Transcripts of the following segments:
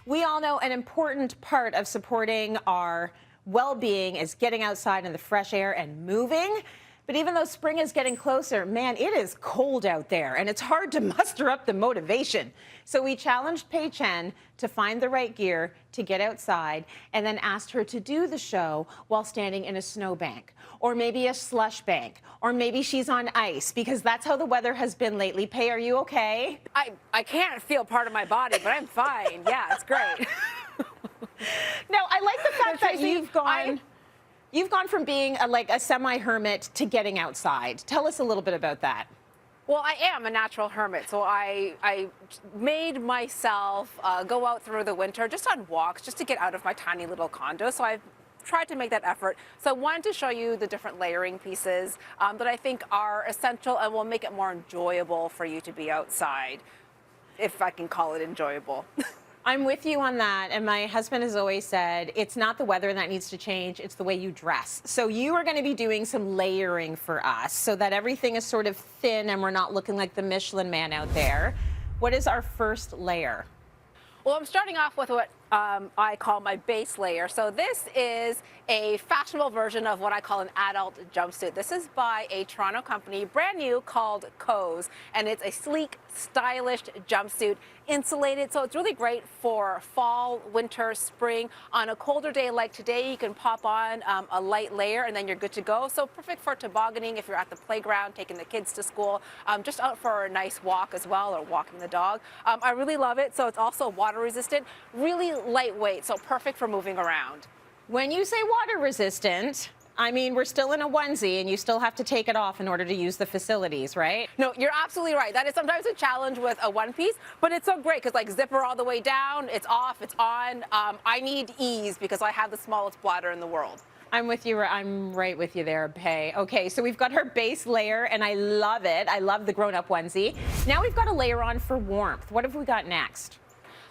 We all know an important part of supporting our well-being is getting outside in the fresh air and moving. But even though spring is getting closer, man, it is cold out there and it's hard to muster up the motivation. So we challenged Pay Chen to find the right gear to get outside and then asked her to do the show while standing in a snowbank or maybe a slush bank or maybe she's on ice because that's how the weather has been lately. Pay, are you okay? I can't feel part of my body, but I'm fine. Yeah, it's great. No, I like the fact that you've gone from being a semi-hermit to getting outside. Tell us a little bit about that. Well, I am a natural hermit, so I made myself go out through the winter just on walks, just to get out of my tiny little condo. So I've tried to make that effort. So I wanted to show you the different layering pieces that I think are essential and will make it more enjoyable for you to be outside, if I can call it enjoyable. I'm with you on that, and my husband has always said it's not the weather that needs to change, it's the way you dress. So you are going to be doing some layering for us so that everything is sort of thin and we're not looking like the Michelin man out there. What is our first layer? Well, I'm starting off with what I call my base layer. So this is a fashionable version of what I call an adult jumpsuit. This is by a Toronto company, brand new, called Co's, and it's a sleek, stylish jumpsuit, insulated, so it's really great for fall, winter, spring. On a colder day like today, you can pop on a light layer and then you're good to go. So perfect for tobogganing if you're at the playground, taking the kids to school, just out for a nice walk as well, or walking the dog. I really love it. So it's also water resistant, really lightweight, so perfect for moving around. When you say water resistant, I mean, we're still in a onesie and you still have to take it off in order to use the facilities, right? No, you're absolutely right. That is sometimes a challenge with a one piece, but it's so great because like zipper all the way down, it's off, it's on. I need ease because I have the smallest bladder in the world. I'm with you. I'm right with you there, Pay. Okay, so we've got our base layer and I love it. I love the grown-up onesie. Now we've got a layer on for warmth. What have we got next?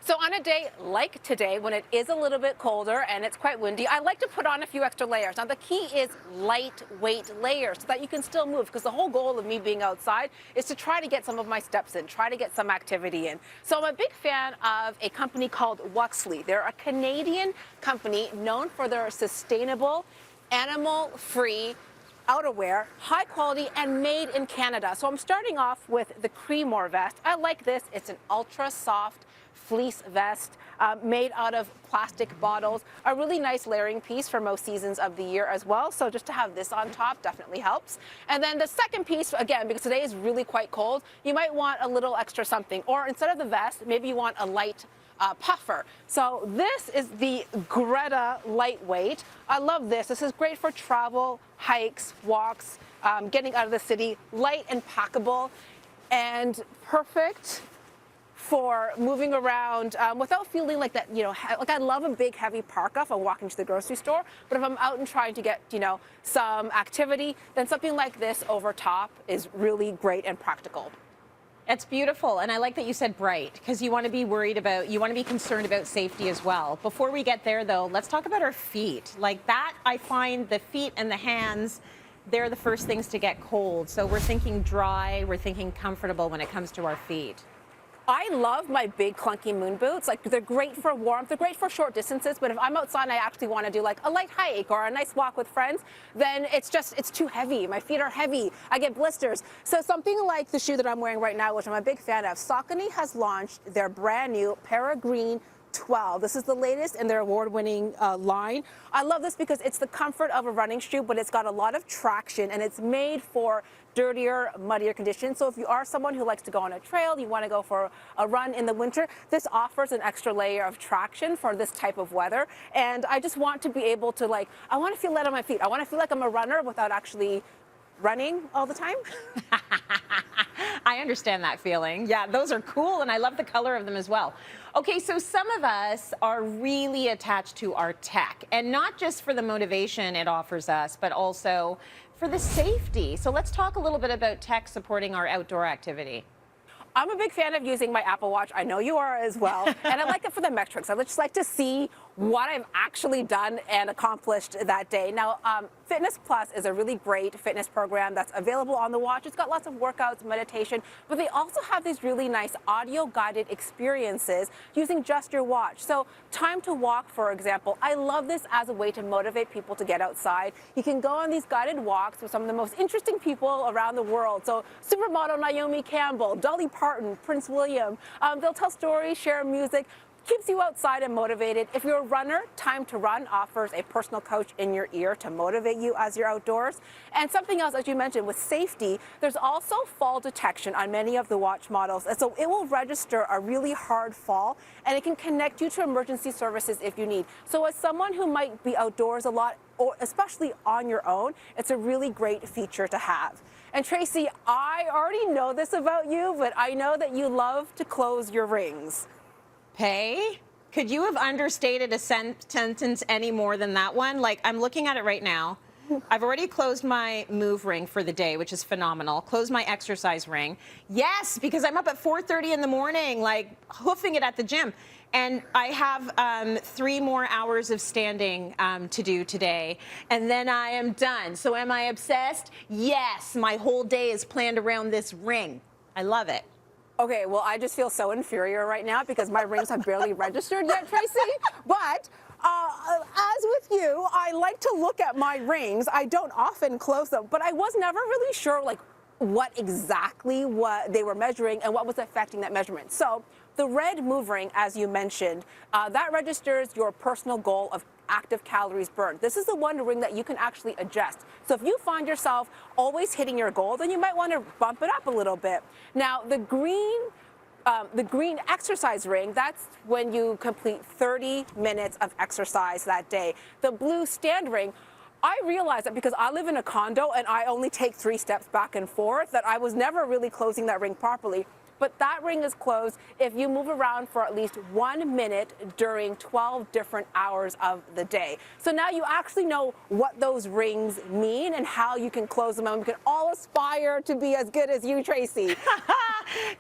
So on a day like today, when it is a little bit colder and it's quite windy, I like to put on a few extra layers. Now the key is lightweight layers so that you can still move, because the whole goal of me being outside is to try to get some of my steps in, try to get some activity in. So I'm a big fan of a company called Wuxley. They're a Canadian company known for their sustainable, animal-free outerwear, high quality and made in Canada. So I'm starting off with the Creamore vest. I like this. It's an ultra soft fleece vest made out of plastic bottles. A really nice layering piece for most seasons of the year as well. So just to have this on top definitely helps. And then the second piece, again, because today is really quite cold, you might want a little extra something. Or instead of the vest, maybe you want a light puffer. So this is the Greta lightweight. I love this. This is great for travel, hikes, walks, getting out of the city. Light and packable and perfect for moving around without feeling like that, like I love a big heavy parka if I'm walking to the grocery store, but if I'm out and trying to get, some activity, then something like this over top is really great and practical. It's beautiful, and I like that you said bright, because you want to be concerned about safety as well. Before we get there, though, let's talk about our feet. Like that, I find the feet and the hands, they're the first things to get cold. So we're thinking dry, we're thinking comfortable when it comes to our feet. I love my big clunky moon boots. Like they're great for warmth, they're great for short distances, but if I'm outside and I actually want to do like a light hike or a nice walk with friends, then it's too heavy. My feet are heavy. I get blisters. So something like the shoe that I'm wearing right now, which I'm a big fan of, Saucony has launched their brand new Peregrine 12. This is the latest in their award-winning line. I love this because it's the comfort of a running shoe, but it's got a lot of traction and it's made for dirtier, muddier conditions. So if you are someone who likes to go on a trail, you want to go for a run in the winter, this offers an extra layer of traction for this type of weather. And I just want to be able to I want to feel light on my feet. I want to feel like I'm a runner without actually running all the time. I understand that feeling. Yeah, those are cool, and I love the color of them as well. Okay, so some of us are really attached to our tech, and not just for the motivation it offers us, but also for the safety. So let's talk a little bit about tech supporting our outdoor activity. I'm a big fan of using my Apple Watch. I know you are as well. And I like it for the metrics. I just like to see what I've actually done and accomplished that day. Now, Fitness Plus is a really great fitness program that's available on the watch. It's got lots of workouts, meditation, but they also have these really nice audio-guided experiences using just your watch. So time to walk, for example, I love this as a way to motivate people to get outside. You can go on these guided walks with some of the most interesting people around the world. So supermodel Naomi Campbell, Dolly Parton, Prince William. They'll tell stories, share music, keeps you outside and motivated. If you're a runner, Time to Run offers a personal coach in your ear to motivate you as you're outdoors. And something else, as you mentioned, with safety, there's also fall detection on many of the watch models. And so it will register a really hard fall, and it can connect you to emergency services if you need. So as someone who might be outdoors a lot, or especially on your own, it's a really great feature to have. And Tracy, I already know this about you, but I know that you love to close your rings. Pay? Could you have understated a sentence any more than that one? Like, I'm looking at it right now. I've already closed my move ring for the day, which is phenomenal. Closed my exercise ring. Yes, because I'm up at 4:30 in the morning, like hoofing it at the gym. And I have 3 more hours of standing to do today, and then I am done. So am I obsessed? Yes, my whole day is planned around this ring. I love it. Okay, well, I just feel so inferior right now because my rings have barely registered yet, Tracy. But as with you, I like to look at my rings. I don't often close them, but I was never really sure, like, what exactly they were measuring and what was affecting that measurement. So the red move ring, as you mentioned, that registers your personal goal of active calories burned. This is the one ring that you can actually adjust. So if you find yourself always hitting your goal, then you might want to bump it up a little bit. Now, the green exercise ring, that's when you complete 30 minutes of exercise that day. The blue stand ring, I realized that because I live in a condo and I only take 3 steps back and forth, that I was never really closing that ring properly. But that ring is closed if you move around for at least 1 minute during 12 different hours of the day. So now you actually know what those rings mean and how you can close them. And we can all aspire to be as good as you, Tracy.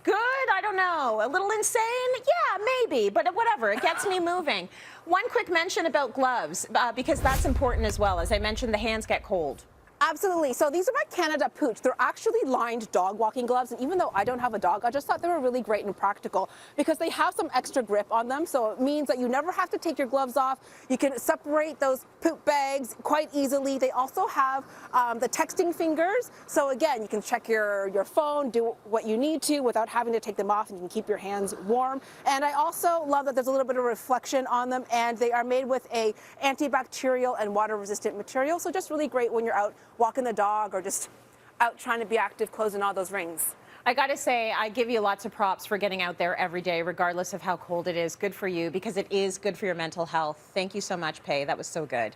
Good? I don't know. A little insane? Yeah, maybe, but whatever. It gets me moving. One quick mention about gloves, because that's important as well. As I mentioned, the hands get cold. Absolutely. So these are my Canada Pooch. They're actually lined dog walking gloves. And even though I don't have a dog, I just thought they were really great and practical because they have some extra grip on them. So it means that you never have to take your gloves off. You can separate those poop bags quite easily. They also have the texting fingers. So again, you can check your phone, do what you need to without having to take them off, and you can keep your hands warm. And I also love that there's a little bit of reflection on them, and they are made with a antibacterial and water resistant material. So just really great when you're out walking the dog or just out trying to be active, closing all those rings. I got to say, I give you lots of props for getting out there every day, regardless of how cold it is. Good for you, because it is good for your mental health. Thank you so much, Pay. That was so good.